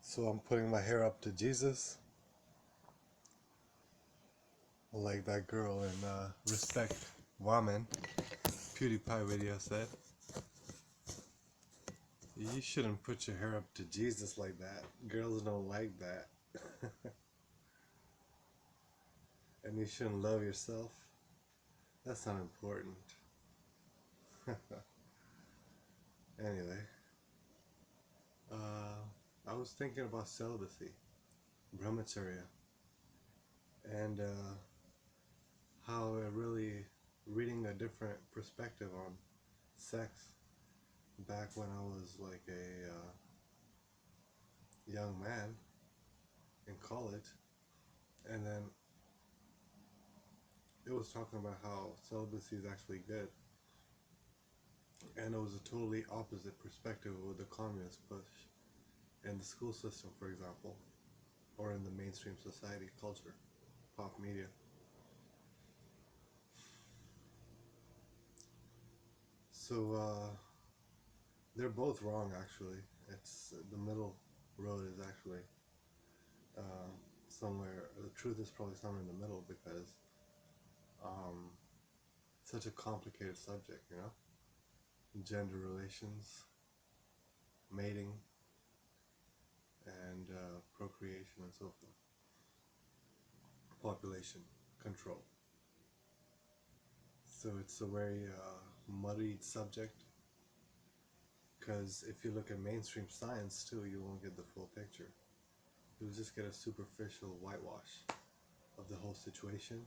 So I'm putting my hair up to Jesus, like that girl in Respect Woman PewDiePie video said. You shouldn't put your hair up to Jesus like that. Girls don't like that. And you shouldn't love yourself. That's not important. Anyway, I was thinking about celibacy, brahmacharya, and how really reading a different perspective on sex back when I was like a young man in college, and then it was talking about how celibacy is actually good, and it was a totally opposite perspective of what the communists push in the school system, for example, or in the mainstream society culture, pop media. So they're both wrong, actually. It's the middle road is actually uh, somewhere. The truth is probably somewhere in the middle, because um, such a complicated subject, you know, gender relations, mating, and procreation, and so forth, population control. So it's a very muddied subject, because if you look at mainstream science too, you won't get the full picture. You'll just get a superficial whitewash of the whole situation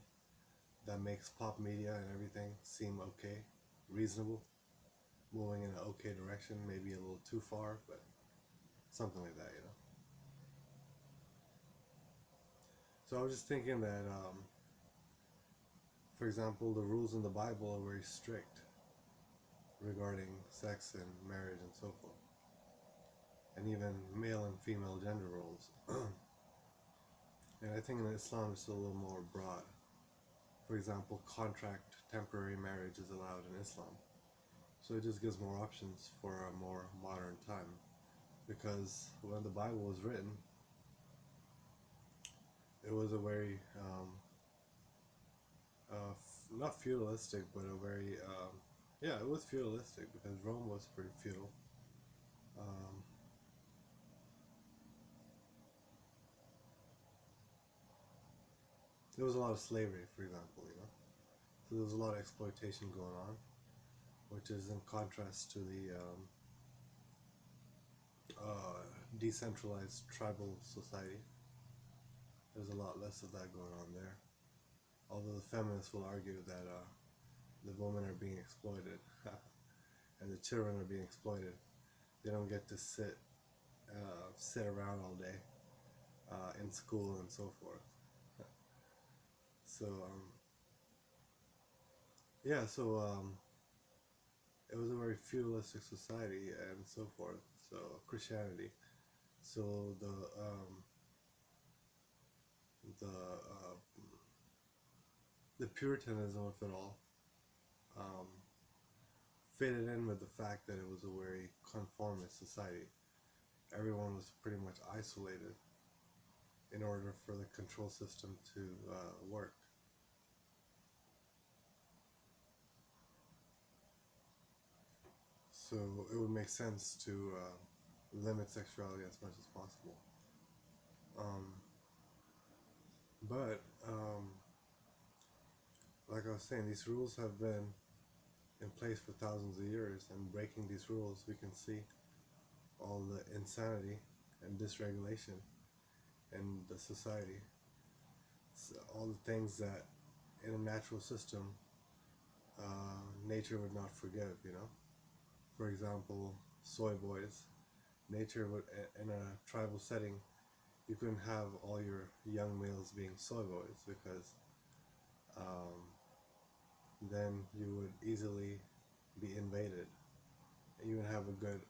that makes pop media and everything seem okay, reasonable, moving in an okay direction, maybe a little too far, but something like that, you know. So I was just thinking that, for example, the rules in the Bible are very strict regarding sex and marriage and so forth, and even male and female gender roles. And I think in Islam it's a little more broad. For example, contract temporary marriage is allowed in Islam. So it just gives more options for a more modern time. Because when the Bible was written, it was a very, not feudalistic, but a very, yeah, it was feudalistic, because Rome was pretty feudal. Um, there was a lot of slavery, for example, you know. So there was a lot of exploitation going on, which is in contrast to the decentralized tribal society. There's a lot less of that going on there. Although the feminists will argue that the women are being exploited and the children are being exploited. They don't get to sit around all day in school and so forth. So yeah, so it was a very feudalistic society and so forth. So Christianity. So uh, the Puritanism of it all um, fitted in with the fact that it was a very conformist society. Everyone was pretty much isolated in order for the control system to work. So it would make sense to limit sexuality as much as possible. Um, but like I was saying, these rules have been in place for thousands of years, and breaking these rules, we can see all the insanity and dysregulation in the society. So all the things that in a natural system nature would not forgive, you know. For example, soy boys. Nature would, in a tribal setting, you couldn't have all your young males being soy boys, because um, then you would easily be invaded. You would have a good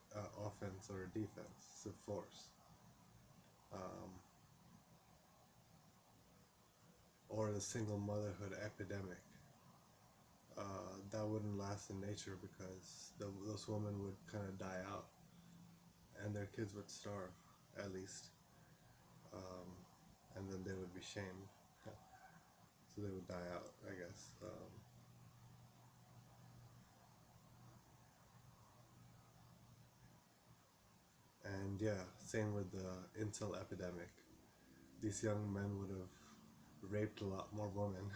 offense or a defense of force. Um, or the single motherhood epidemic. That wouldn't last in nature, because those women would kind of die out and their kids would starve, at least. um, and then they would be shamed, so they would die out, I guess. And yeah, same with the incel epidemic. These young men would have raped a lot more women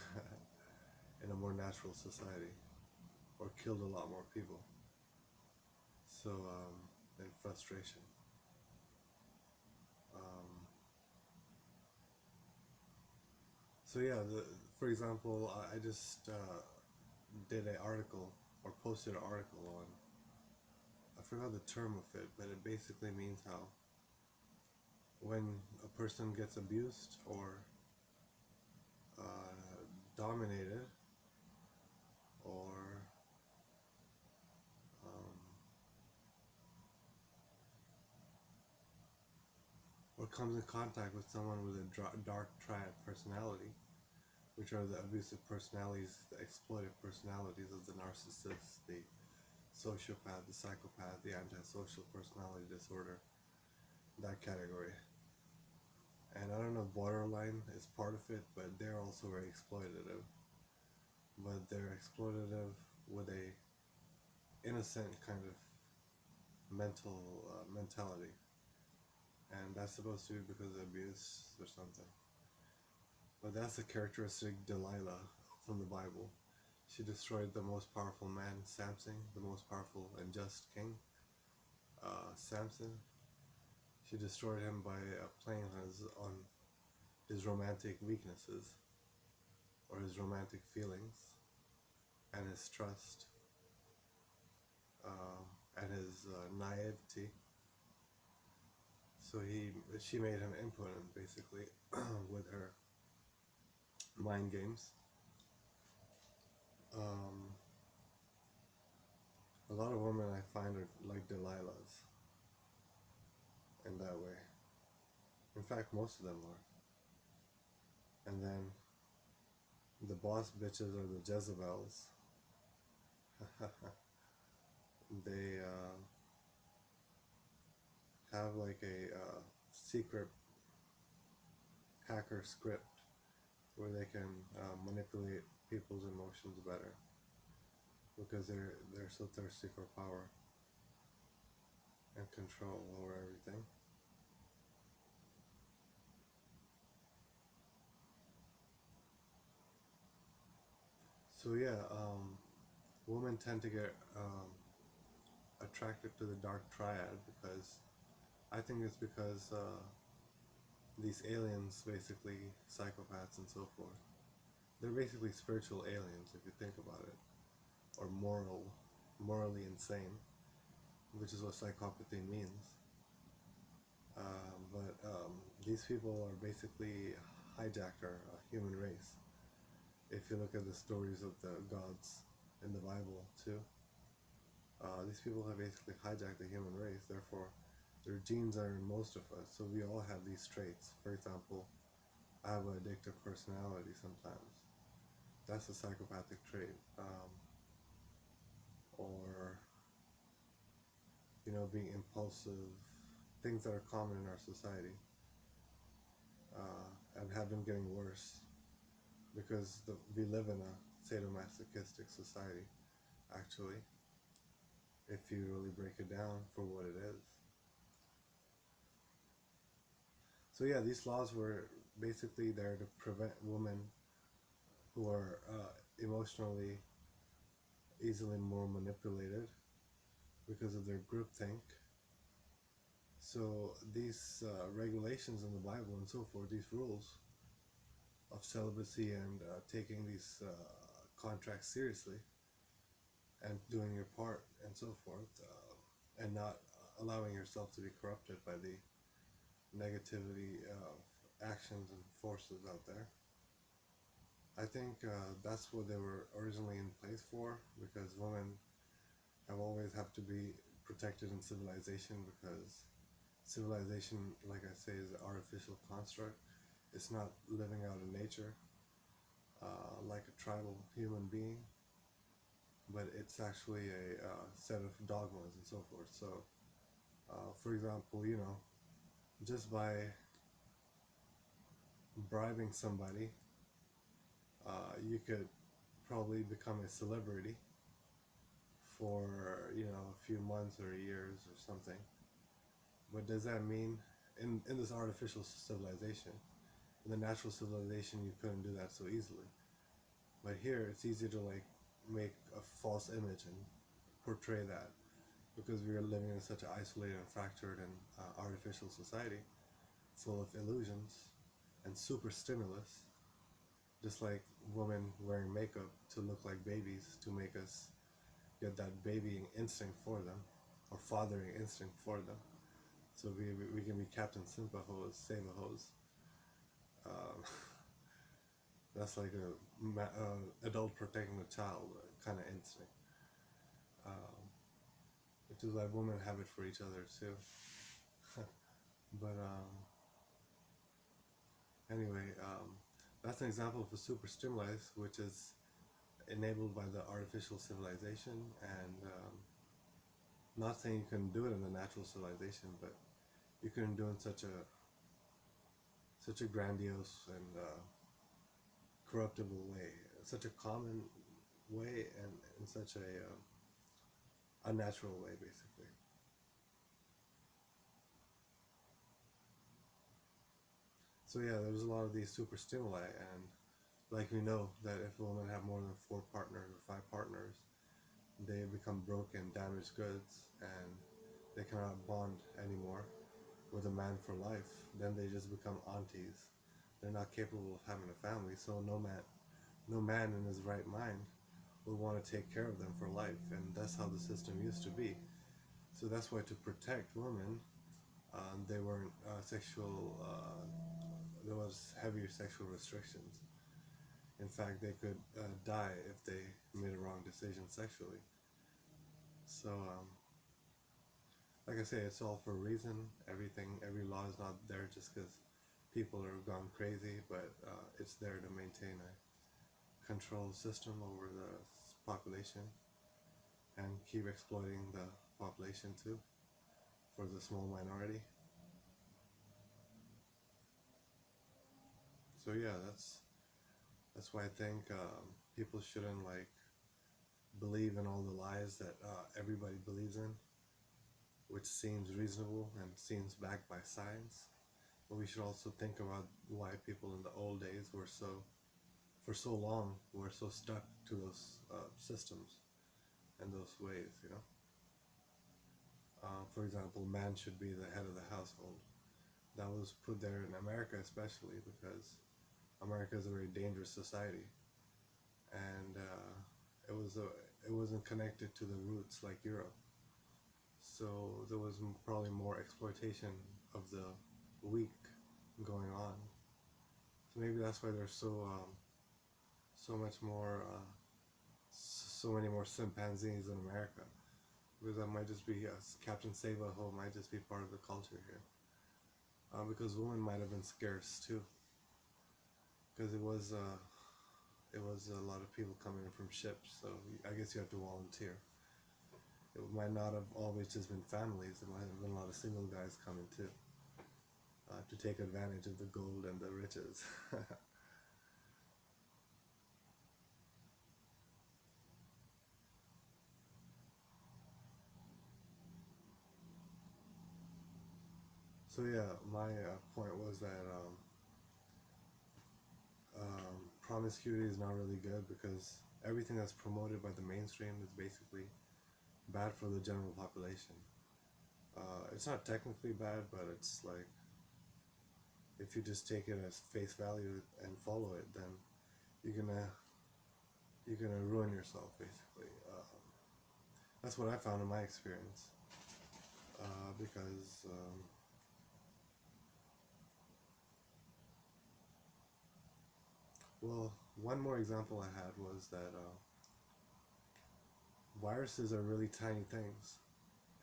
in a more natural society, or killed a lot more people. So, in frustration. Um, so yeah, for example, I just did an article or posted an article on, I forgot the term of it, but it basically means how when a person gets abused or dominated or um, or comes in contact with someone with a dark triad personality, which are the abusive personalities, the exploitive personalities of the narcissist, the sociopath, the psychopath, the antisocial personality disorder, that category. And I don't know if borderline is part of it, but they're also very exploitative. But they're exploitative with a innocent kind of mentality, and that's supposed to be because of abuse or something. But that's a characteristic Delilah from the Bible. She destroyed the most powerful man, Samson, the most powerful and just king, Samson. She destroyed him by playing on his romantic weaknesses or his romantic feelings and his trust and his naivety. So she made him impotent basically with her mind games. Um, a lot of women I find are like Delilahs in that way. In fact, most of them are. And then the boss bitches are the Jezebels. They have like a secret hacker script where they can manipulate people's emotions better because they're so thirsty for power and control over everything. So yeah, women tend to get attracted to the dark triad because I think it's because these aliens, basically psychopaths and so forth, they're basically spiritual aliens if you think about it, or morally insane, which is what psychopathy means. But these people are basically hijacked our human race. If you look at the stories of the gods in the Bible too, these people have basically hijacked the human race. Therefore, their genes are in most of us, so we all have these traits. For example, I have an addictive personality sometimes. That's a psychopathic trait. Or, being impulsive, things that are common in our society, and have been getting worse because we live in a sadomasochistic society, actually, if you really break it down for what it is. So yeah, these laws were basically there to prevent women who are emotionally easily more manipulated because of their groupthink. So these regulations in the Bible and so forth, these rules of celibacy and taking these contracts seriously and doing your part and so forth, and not allowing yourself to be corrupted by the negativity of actions and forces out there. I think that's what they were originally in place for, because women have always have to be protected in civilization, because civilization, like I say, is an artificial construct. It's not living out in nature like a tribal human being, but it's actually a set of dogmas and so forth. So, for example, just by bribing somebody, you could probably become a celebrity for a few months or years or something. But does that mean in this artificial civilization, in the natural civilization, you couldn't do that so easily? But here, it's easy to like make a false image and portray that because we are living in such an isolated and fractured and artificial society full of illusions and super stimulus, just like women wearing makeup to look like babies to make us get that babying instinct for them or fathering instinct for them. So we can be Captain Simpa hose, save a hose. Um, that's like a adult protecting the child kind of instinct, um, which is why women have it for each other too. But anyway, that's an example of a super stimulus, which is enabled by the artificial civilization, and not saying you can do it in the natural civilization, but you can do it in such a grandiose and corruptible way, such a common way, and in such a unnatural way, basically. So yeah, there's a lot of these super stimuli, and like we know that if women have more than 4 partners or 5 partners, they become broken, damaged goods, and they cannot bond anymore with a man for life. Then they just become aunties. They're not capable of having a family, so no man in his right mind will want to take care of them for life, and that's how the system used to be. So that's why to protect women, they weren't sexual. There was heavier sexual restrictions. In fact, they could die if they made a wrong decision sexually. So, like I say, it's all for a reason. Every law is not there just because people are gone crazy, but it's there to maintain a control system over the population and keep exploiting the population too for the small minority. So yeah, that's why I think people shouldn't like believe in all the lies that everybody believes in, which seems reasonable and seems backed by science. But we should also think about why people in the old days were for so long, were so stuck to those systems and those ways. For example, man should be the head of the household. That was put there in America, especially because America is a very dangerous society, and it wasn't connected to the roots like Europe. So there was probably more exploitation of the weak going on. So maybe that's why there's so much more so many more chimpanzees in America. Because that might just be Captain Save-A-Ho might just be part of the culture here. Because women might have been scarce too. Because it was a lot of people coming in from ships, so I guess you have to volunteer. It might not have always just been families. It might have been a lot of single guys coming too, to take advantage of the gold and the riches. So yeah, my point was that promiscuity is not really good because everything that's promoted by the mainstream is basically bad for the general population. It's not technically bad, but it's like if you just take it as face value and follow it, then you're gonna you're gonna ruin yourself basically. That's what I found in my experience, because well, one more example I had was that viruses are really tiny things,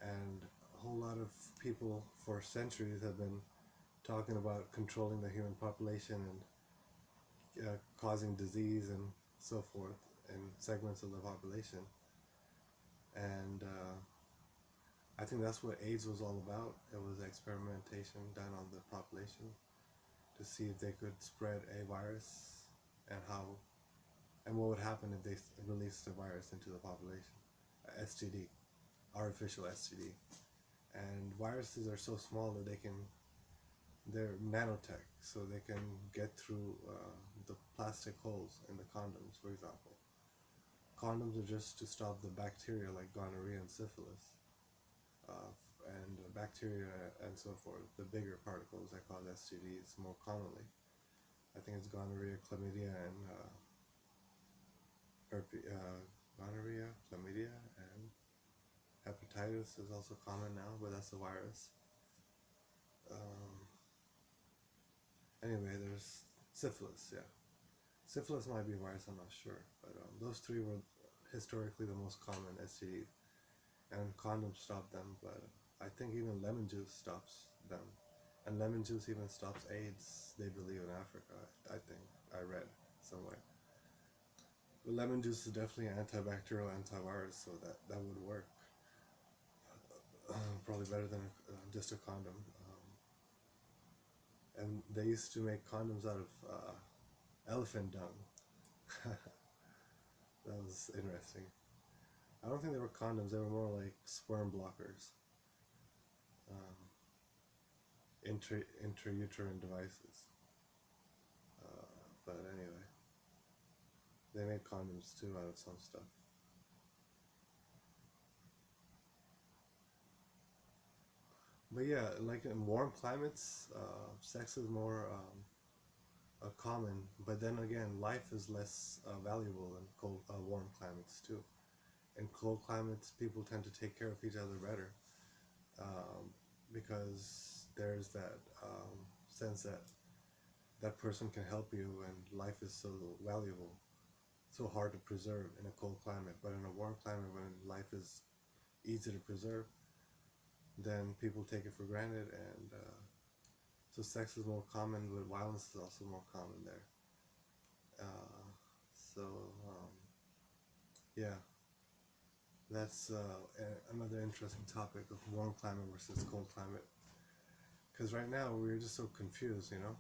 and a whole lot of people for centuries have been talking about controlling the human population and causing disease and so forth in segments of the population. And I think that's what AIDS was all about. It was experimentation done on the population to see if they could spread a virus and how, and what would happen if they released the virus into the population. STD, artificial STD. And viruses are so small that they're nanotech, so they can get through the plastic holes in the condoms, for example. Condoms are just to stop the bacteria like gonorrhea and syphilis, and bacteria and so forth, the bigger particles that cause STDs more commonly. I think it's gonorrhea, chlamydia, and gonorrhea, chlamydia, and hepatitis is also common now, but that's a virus. Anyway, there's syphilis, yeah. Syphilis might be a virus, I'm not sure. But those three were historically the most common STDs. And condoms stop them, but I think even lemon juice stops them. And lemon juice even stops AIDS, they believe, in Africa, I think. I read somewhere. But lemon juice is definitely an antibacterial, antivirus, so that would work. Probably better than just a condom. And they used to make condoms out of elephant dung. That was interesting. I don't think they were condoms, they were more like sperm blockers. Intrauterine devices. But anyway, they made condoms too out of some stuff. But yeah, like in warm climates, sex is more common. But then again, life is less valuable in cold, warm climates too. In cold climates, people tend to take care of each other better, because there's that sense that that person can help you, and life is so valuable, so hard to preserve in a cold climate. But in a warm climate, when life is easy to preserve, then people take it for granted, and so sex is more common, but violence is also more common there. Uh, so yeah, that's another interesting topic of warm climate versus cold climate. Because right now we're just so confused, you know.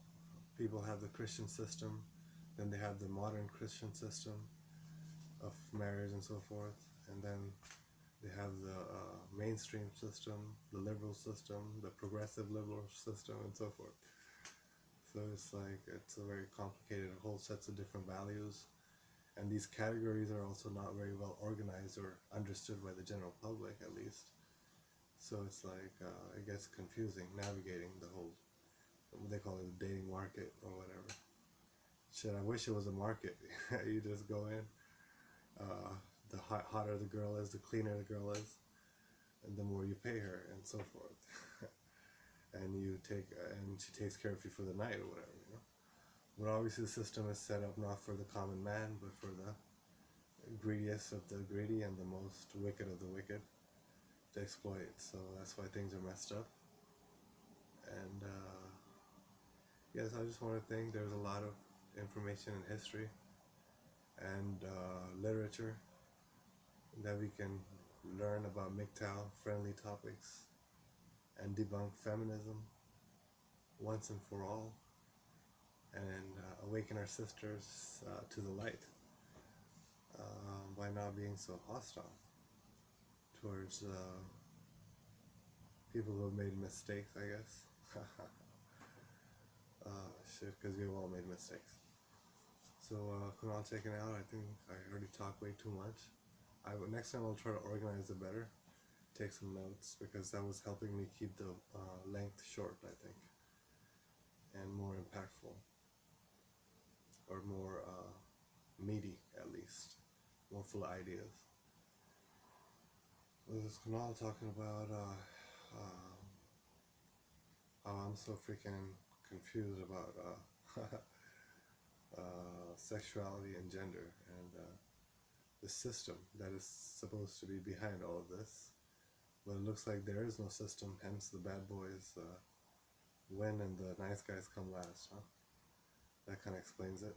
People have the Christian system, then they have the modern Christian system of marriage and so forth, and then they have the mainstream system, the liberal system, the progressive liberal system, and so forth. So it's like, it's a very complicated whole sets of different values, and these categories are also not very well organized or understood by the general public, at least. So it's like, it gets confusing navigating the whole, they call it the dating market or whatever. Shit, I wish it was a market. You just go in, the hotter the girl is, the cleaner the girl is, and the more you pay her, and so forth. And she takes care of you for the night or whatever, you know. But obviously the system is set up not for the common man, but for the greediest of the greedy and the most wicked of the wicked to exploit. So that's why things are messed up. And yes, I just want to think there's a lot of information in history and literature that we can learn about mgtow, friendly topics, and debunk feminism once and for all, and awaken our sisters to the light by not being so hostile towards people who have made mistakes, I guess. Shit, because we've all made mistakes. So come on, check it out. I think I already talked way too much. Next time I'll try to organize it better, take some notes, because that was helping me keep the length short, I think, and more impactful, or more meaty, at least, more full of ideas. This is Kunal talking about how I'm so freaking confused about sexuality and gender, and the system that is supposed to be behind all of this. But it looks like there is no system, hence the bad boys win and the nice guys come last, huh? That kind of explains it.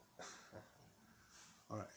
Alright.